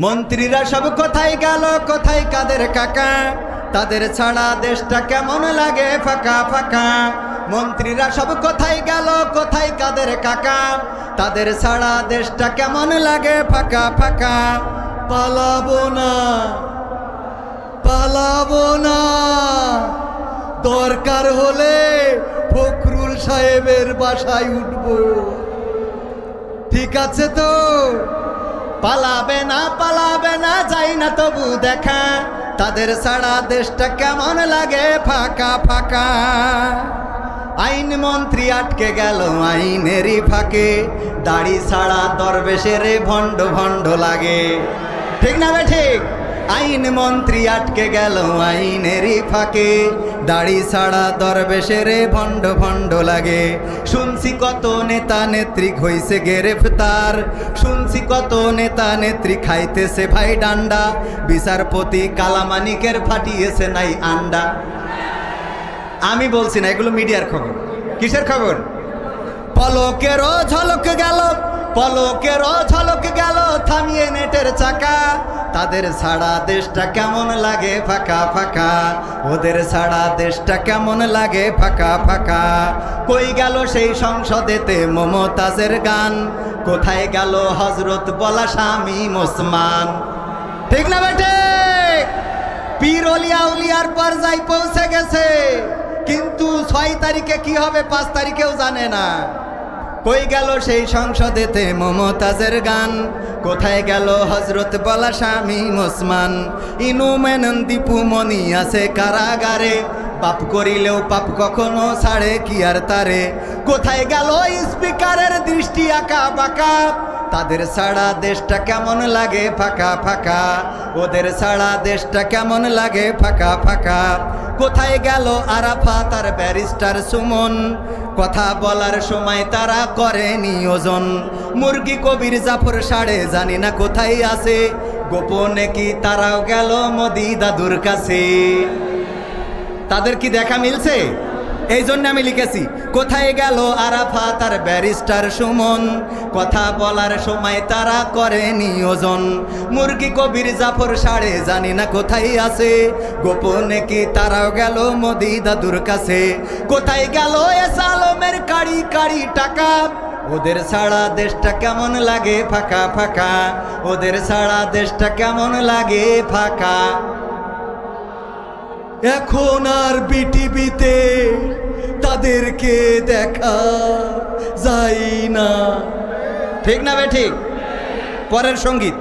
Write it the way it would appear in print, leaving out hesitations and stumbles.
মন্ত্রীরা সব কোথায় গেল, কোথায় কাদের কাকা? তাদের ছাড়া দেশটা কেমন লাগে ফাঁকা ফাঁকা। মন্ত্রীরা সব কোথায় গেল, কোথায় কাদের কাকা? তাদের ছাড়া দেশটা কেমন লাগে ফাঁকা ফাঁকা। পালাবো না, পালাবো না, দরকার হলে ফখরুল সাহেবের বাসায় উঠবো। ঠিক আছে তো? পালাবে না, পালাবে না, যাই না তবু দেখা। তাদের ছাড়া দেশটা কেমন লাগে ফাঁকা ফাঁকা। আইন মন্ত্রী আটকে গেল আইনেরই ফাঁকে, দাড়ি ছাড়া দরবেশের ভণ্ড ভণ্ড লাগে। ঠিক না বে ঠিক? আইন মন্ত্রী আটকে গেল আইনেরই ফাঁকে, দাড়ি ছাড়া দরবেশের ভণ্ড ভণ্ড লাগে। শুনছি কত নেতা নেত্রী হইছে গ্রেফতার, শুনছি কত নেতা নেত্রী খাইতেছে ভাই ডান্ডা। বিচারপতি কালামানিকের ফাটিয়েছে নাই আন্ডা। আমি বলছি না, এগুলো মিডিয়ার খবর। কিসের খবর? পলকেরও ঝলক গেল, পলকেরও ঝলক গেল, থামিয়ে নেটের চাকা। তাদের ছাড়া দেশটা কেমন লাগে ফাঁকা ফাঁকা, ওদের ছাড়া দেশটা কেমন লাগে ফাঁকা ফাঁকা। কই গেল সেই সংসদেতে মমতাজের গান, কোথায় গেল হজরত বলা স্বামী ওসমান? ঠিক না বেটে? পীর অলিয়া উলিয়ার পর্যায়ে পৌঁছে গেছে, কিন্তু 6 তারিখে কি হবে 5 তারিখেও জানে না। কই গেল সেই সংসদেতে মমতাজের গান, কোথায় গেল হজরত বলা স্বামী ওসমান? ইনু মেনন দীপু মনি আছে কারাগারে, পাপ করিলেও পাপ কখনো ছাড়ে কি আর তারে। কোথায় গেল স্পিকারের দৃষ্টি আঁকা বাঁকা? তাদের ছাড়া দেশটা কেমন লাগে ফাঁকা ফাঁকা, ওদের ছাড়া দেশটা কেমন লাগে ফাঁকা ফাঁকা। কোথায় গেল আরাফাত আর ব্যারিস্টার সুমন? কথা বলার সময় তারা করে নিয়োজন। মুরগি কবির জাফর সাড়ে জানি না কোথায় আছে, গোপনে কি তারাও গেল মোদি দাদুর কাছে? তাদের কি দেখা মিলছে? এই জন্য আমি লিখেছি, কোথায় গেল আরাফাত আর ব্যারিস্টার সুমন? কথা বলার সময় তারা করে নিয়োজন। মুরগি কবির জাফর সাড়ে জানি না কোথায় আছে, গোপনে কি তারাও গেল মোদি দাদুর কাছে? কোথায় গেল এস আলমের কাড়ি কাড়ি টাকা? ওদের ছাড়া দেশটা কেমন লাগে ফাঁকা ফাঁকা, ওদের ছাড়া দেশটা কেমন লাগে ফাঁকা। এখন আর বিটিভিতে তাদেরকে দেখা যায় না। ঠিক না বে ঠিক? পরের সঙ্গীত।